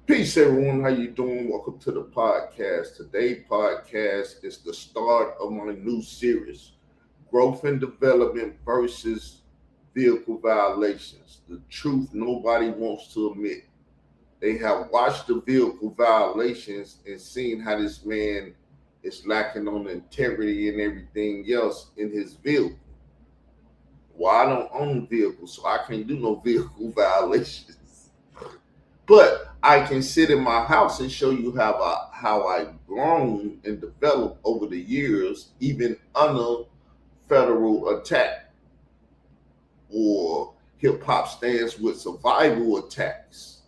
Peace, everyone. How you doing? Welcome to the podcast. Today's podcast is the start of my new series, Growth and Development versus Vehicle Violations. The truth nobody wants to admit. They have watched the vehicle violations and seen how this man is lacking on integrity and everything else in his vehicle. Well, I don't own a vehicle, so I can't do no vehicle violations. But I can sit in my house and show you how I've grown and developed over the years, even under federal attack or hip hop stands with survival attacks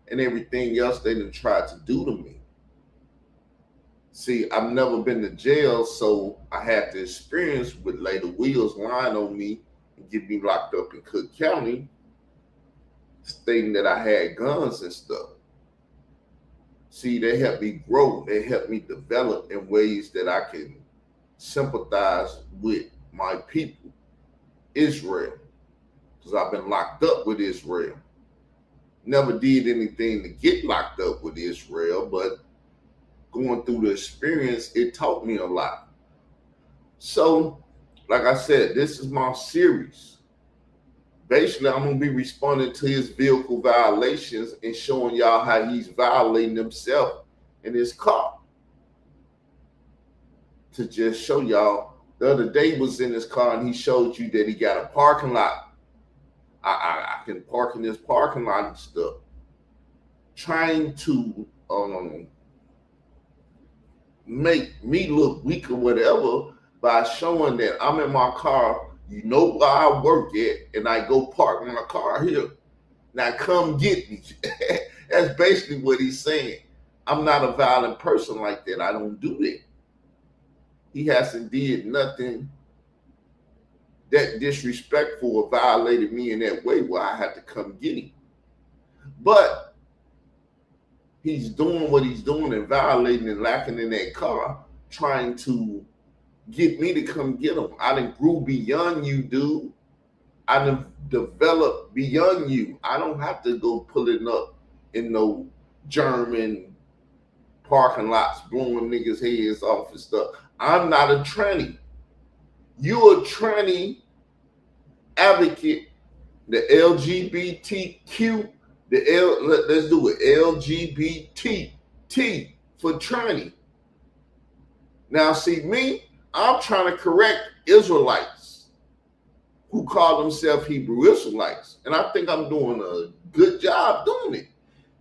and everything else they done tried to do to me. See, I've never been to jail, so I had the experience with lay the wheels lying on me and get me locked up in Cook County, stating that I had guns and stuff. See, they helped me grow. They helped me develop in ways that I can sympathize with my people, Israel, because I've been locked up with Israel. Never did anything to get locked up with Israel, but going through the experience, it taught me a lot. So, like I said, this is my series. Basically, I'm going to be responding to his vehicle violations and showing y'all how he's violating himself in his car. To just show y'all, the other day was in his car and he showed you that he got a parking lot. I can park in this parking lot and stuff. Trying to make me look weak or whatever by showing that I'm in my car. You know where I work at, and I go park my car here. Now come get me. That's basically what he's saying. I'm not a violent person like that. I don't do that. He hasn't did nothing that disrespectful or violated me in that way where I had to come get him. But he's doing what he's doing and violating and lacking in that car, trying to get me to come get him. I done grew beyond you, dude. I done developed beyond you. I don't have to go pulling up in no German parking lots, blowing niggas' heads off and stuff. I'm not a tranny. You're a tranny advocate, the LGBTQ, let's do it, LGBT for tranny. Now, see me, I'm trying to correct Israelites who call themselves Hebrew Israelites. And I think I'm doing a good job doing it.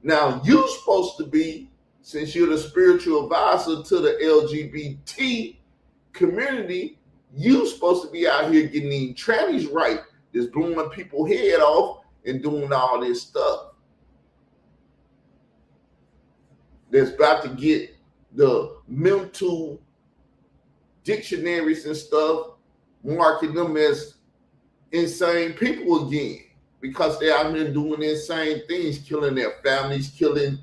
Now, you're supposed to be, since you're the spiritual advisor to the LGBT community, you're supposed to be out here getting these trannies right, just blowing people's head off and doing all this stuff. That's about to get the mental dictionaries and stuff, marking them as insane people again because they're out here doing insane things, killing their families, killing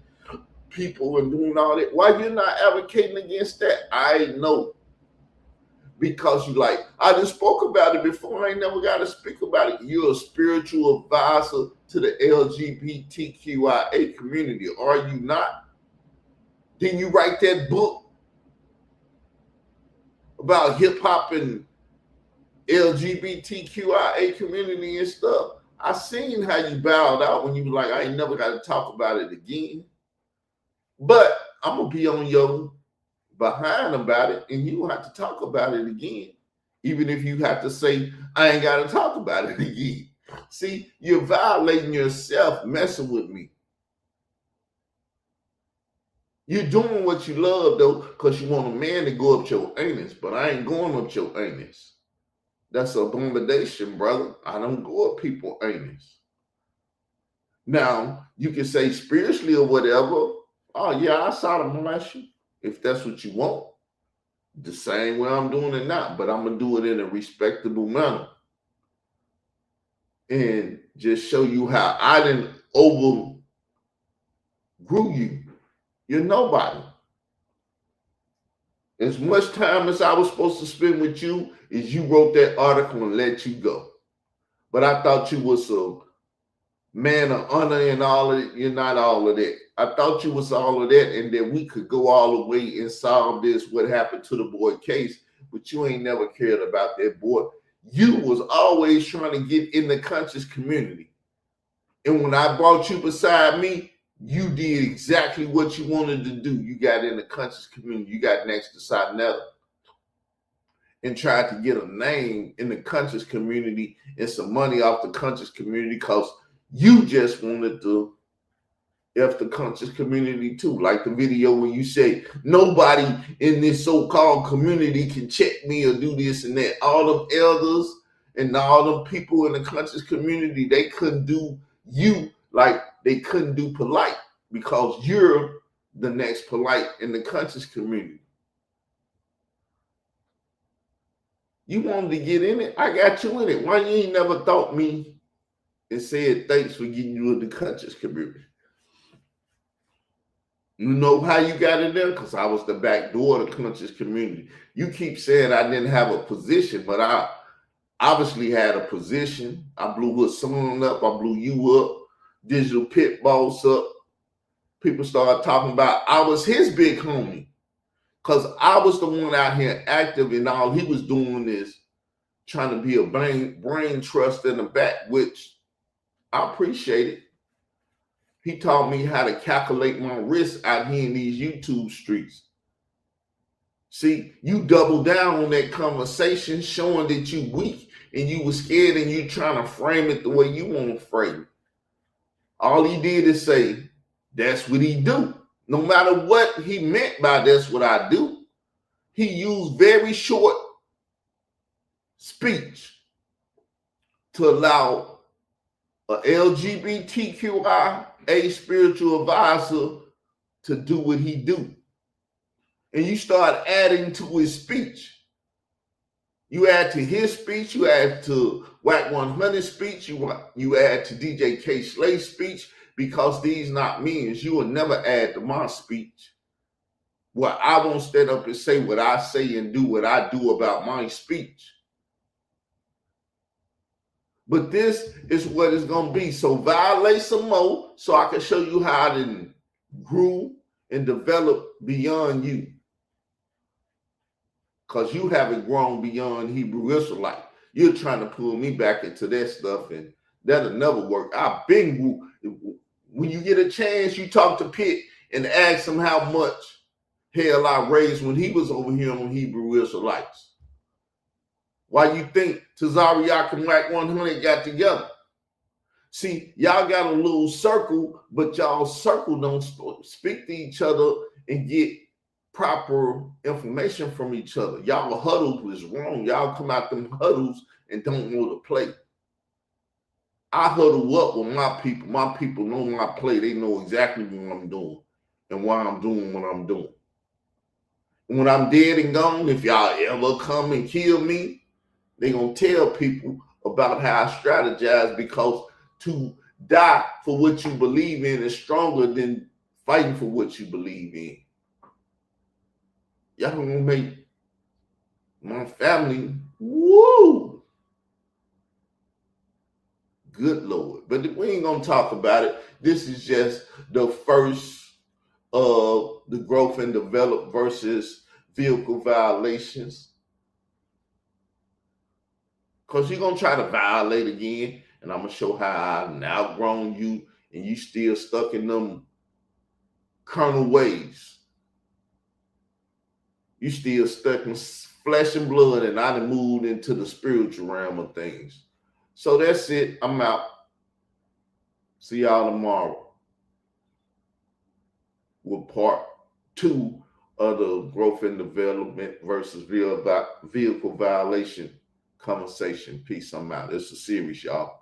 people and doing all that. Why you're not advocating against that? I know. Because you like, I just spoke about it before. I ain't never got to speak about it. You're a spiritual advisor to the LGBTQIA community. Are you not? Then you write that book about hip hop and LGBTQIA community and stuff. I seen how you bowed out when you were like, I ain't never got to talk about it again. But I'm going to be on your behind about it, and you have to talk about it again. Even if you have to say, I ain't got to talk about it again. See, you're violating yourself, messing with me. You're doing what you love, though, because you want a man to go up your anus, but I ain't going up your anus. That's an abomination, brother. I don't go up people's anus. Now, you can say spiritually or whatever, oh, yeah, I sodomize you, if that's what you want. The same way I'm doing it now, but I'm going to do it in a respectable manner. And just show you how I didn't overgrew you. You're nobody. As much time as I was supposed to spend with you is you wrote that article and let you go. But I thought you was a man of honor and all of it. You're not all of that. I thought you was all of that, and that we could go all the way and solve this, what happened to the boy case, but you ain't never cared about that boy. You was always trying to get in the conscious community. And when I brought you beside me, you did exactly what you wanted to do. You got in the conscious community. You got next to Sinetta and tried to get a name in the conscious community and some money off the conscious community because you just wanted to F the conscious community too. Like the video where you say, nobody in this so-called community can check me or do this and that. All the elders and all the people in the conscious community, they couldn't do you like they couldn't do polite because you're the next polite in the conscious community. You wanted to get in it, I got you in it. Why you ain't never thought me and said thanks for getting you in the conscious community? You know how you got in there? Because I was the back door of the conscious community. You keep saying I didn't have a position, but I obviously had a position. I blew her son up. I blew you up. Digital Pit Boss up. People started talking about I was his big homie because I was the one out here active, and all he was doing is trying to be a brain trust in the back, which I appreciate it. He taught me how to calculate my risk out here in these YouTube streets. See, you double down on that conversation, showing that you weak and you were scared and you trying to frame it the way you want to frame it. All he did is say, that's what he do. No matter what he meant by that's what I do, he used very short speech to allow a LGBTQIA spiritual advisor to do what he do. And you start adding to his speech. You add to his speech, you add to Whack 100 speech, you add to DJ K Slay's speech, because these not means you will never add to my speech. Well, I won't stand up and say what I say and do what I do about my speech. But this is what it's going to be. So violate some more so I can show you how I grew and developed beyond you. Because you haven't grown beyond Hebrew Israelite. You're trying to pull me back into that stuff, and that'll never work. I've been grew. When you get a chance, you talk to Pitt and ask him how much hell I raised when he was over here on Hebrew Israelites. Why you think Tazariak and Whack 100 got together? See, y'all got a little circle, but y'all circle don't speak to each other and get proper information from each other. Y'all huddles was wrong. Y'all come out them huddles and don't know the play. I huddle up with my people. My people know my play. They know exactly what I'm doing and why I'm doing what I'm doing. And when I'm dead and gone, if y'all ever come and kill me, they're going to tell people about how I strategize, because to die for what you believe in is stronger than fighting for what you believe in. Y'all going to make my family, woo, good Lord. But we ain't going to talk about it. This is just the first of the growth and develop versus vehicle violations. Because you're going to try to violate again, and I'm going to show how I've outgrown you, and you still stuck in them carnal ways. You still stuck in flesh and blood, and I done moved into the spiritual realm of things. So that's it. I'm out. See y'all tomorrow with part 2 of the growth and development versus vehicle violation conversation. Peace. I'm out. It's a series, y'all.